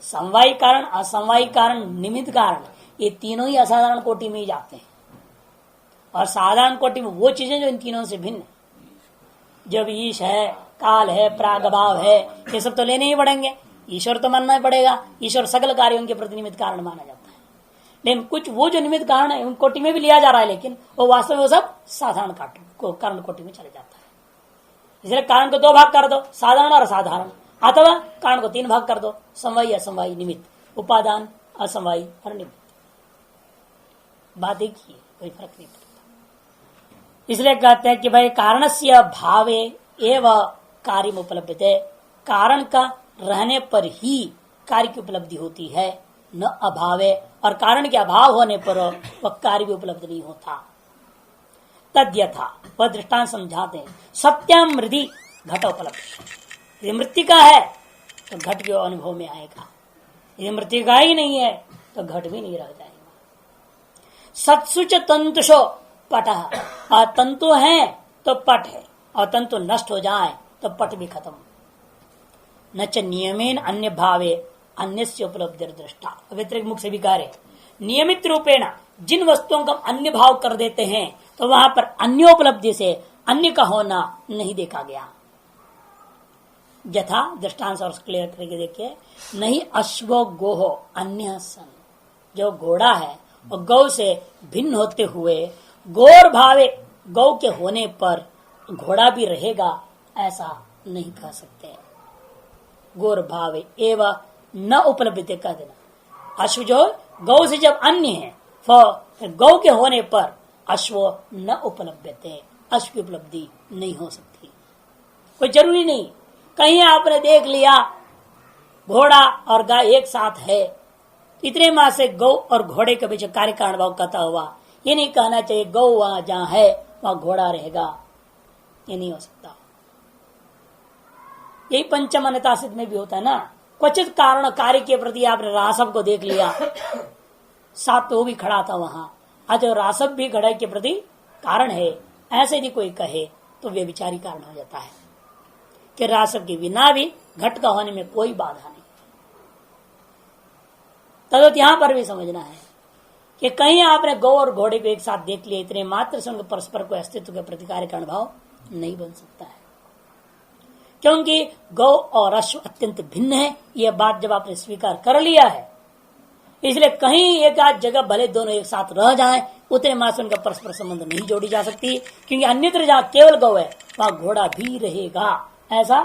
समवायी कारण, असमवायी कारण, निमित्त कारण, ये तीनों ही असाधारण कोटि में ही जाते हैं। और साधारण कोटि में वो चीजें जो इन तीनों से भिन्न, जब ईश है, काल है, प्रागभाव है, ये सब तो लेने ही पड़ेंगे। ईश्वर तो मानना ही पड़ेगा। ईश्वर सकल कार्यों के प्रति निमित्त कारण माना जाता है। लेकिन कुछ वो जो निमित्त कारण है उन कोटि में भी लिया जा रहा है, लेकिन वो वास्तव में वो सब साधारण कारण कोटि में चले जाता है। इसलिए कारण को दो भाग कर दो, साधारण और असाधारण, अथवा कारण को तीन भाग कर दो, समवायी असमवायी निमित्त, उपादान असमवायी और निमित्त। बात एक ही है, कोई फर्क नहीं पड़ता। इसलिए कहते हैं कि भाई कारणस्य भावे एवं कार्य उपलब्धते, कारण का रहने पर ही कार्य की उपलब्धि होती है, न अभावे, और कारण के अभाव होने पर वह कार्य भी उपलब्ध नहीं होता। तद्यथा, वह दृष्टांत समझाते हैं, सत्यम मृदि घट उपलब्ध। यदि मृत्तिका है तो घट के अनुभव में आएगा, यदि मृत्तिका ही नहीं है तो घट भी नहीं रह जाएगा। सत्सुच तंतुषो पट, और तंतु है तो पट है, और तंतु नष्ट हो जाए तो पट भी खत्म। न च नियमेन अन्य भावे अन्य उपलब्धि दृष्टा। व्यतिरिक्त मुख से भी कह रहे, नियमित रूपेण जिन वस्तुओं का अन्य भाव कर देते हैं तो वहां पर अन्योपलब्धि से अन्य का होना नहीं देखा गया। यथा दृष्टांत और क्लियर करके देखिए, नहीं अश्व गोह अन्य सन, जो घोड़ा है और गौ से भिन्न होते हुए गौर भावे गौ के होने पर घोड़ा भी रहेगा, ऐसा नहीं कह सकते। गौर भावे एवं न उपलब्धि का देना, अश्व जो गौ से जब अन्य है, गौ के होने पर अश्व न उपलब्धते, अश्व की उपलब्धि नहीं हो सकती। कोई जरूरी नहीं, कहीं आपने देख लिया घोड़ा और गाय एक साथ है, इतने माह से गौ और घोड़े के बीच कार्य कारण भाव कहता हुआ, ये नहीं कहना चाहिए गौ वहां जहां है वहां घोड़ा रहेगा, ये नहीं हो सकता। यही पंचमान्यता सिद्ध में भी होता है ना, क्वचित कारण कार्य के प्रति आपने रासव को देख लिया, साथ तो वो भी खड़ा था वहां, आज रासव भी घड़े के प्रति कारण है, ऐसे यदि कोई कहे तो वे विचारी कारण हो जाता है कि रासव के बिना भी घट का होने में कोई बाधा नहीं। तब यहां पर भी समझना है कि कहीं आपने गौ और घोड़े को एक साथ देख लिया, इतने मात्र से उनके परस्पर को अस्तित्व के प्रति कार्य कारण भाव नहीं बन सकता है, क्योंकि गौ और अश्व अत्यंत भिन्न है। यह बात जब आपने स्वीकार कर लिया है, इसलिए कहीं एक आध जगह भले दोनों एक साथ रह जाएं, उतने मात्र से उनका परस्पर संबंध नहीं जोड़ी जा सकती, क्योंकि अन्यत्र जहां केवल गौ है वहां घोड़ा भी रहेगा, ऐसा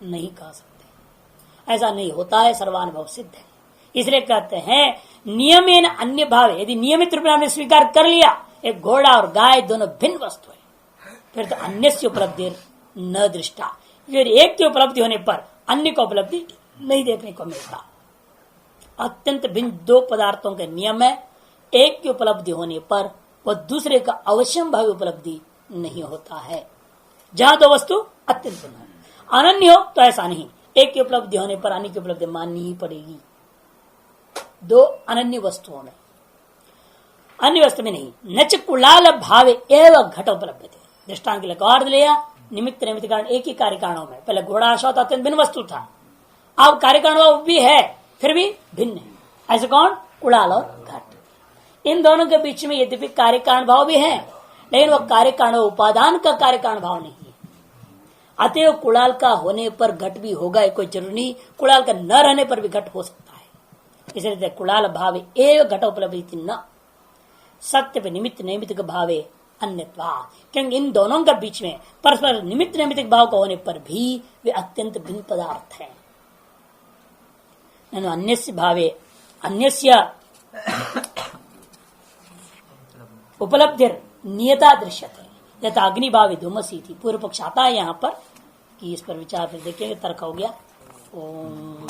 नहीं कह सकते। ऐसा नहीं होता है, सर्वानुभव सिद्ध है। इसलिए कहते हैं नियमेन अन्य भाव, यदि नियमित रूप में हमने स्वीकार कर लिया एक घोड़ा और गाय दोनों भिन्न वस्तु है, फिर तो अन्य से उपलब्धि न दृष्टा, फिर एक की उपलब्धि होने पर अन्य को उपलब्धि नहीं देखने को मिलता। अत्यंत भिन्न दो पदार्थों के नियम है, एक की उपलब्धि होने पर वह दूसरे का अवश्यम भावी उपलब्धि नहीं होता है। जहां दो वस्तु अत्यंत भिन्न हो, अनन्य हो तो ऐसा नहीं, एक की उपलब्धि होने पर अन्य की उपलब्धि माननी ही पड़ेगी। दो अनन्य वस्तुओं में, अन्य वस्तु में नहीं। नच कुलाल भावे एवं घट उपलब्ध थे, दृष्टांत के लिए और लिया, निमित्त निमित्त कारण एक ही कार्य कारणों में, पहले घोड़ा अश्व तो अत्यंत भिन्न वस्तु था, अब कार्य कारण भी है फिर भी भिन्न है। ऐसे कौन? कुलाल और घट। इन दोनों के बीच में यद्यपि कार्य कारण भाव भी है, लेकिन वह कार्य कारण उपादान का कार्य कारण भाव नहीं है। अतएव कुलाल का होने पर घट भी होगा, कोई जरूरी नहीं, कुलाल का न रहने पर भी घट हो सकता है। इसलिए कुलाल भावे एवं घट उपलब्धि न सत्य पे निमित्त नैमित्तिक भावे अन्यत्वा, क्योंकि इन दोनों के बीच में परस्पर निमित्त नैमित्तिक भाव का होने पर भी वे अत्यंत भिन्न पदार्थ हैं। अन्यस्य भावे अन्यस्य उपलब्धि नियता दृश्यते यथा अग्निभावे धूमसी थी। पूर्व पक्ष आता है यहाँ पर कि इस पर विचार देखेंगे, तर्क हो गया। ओम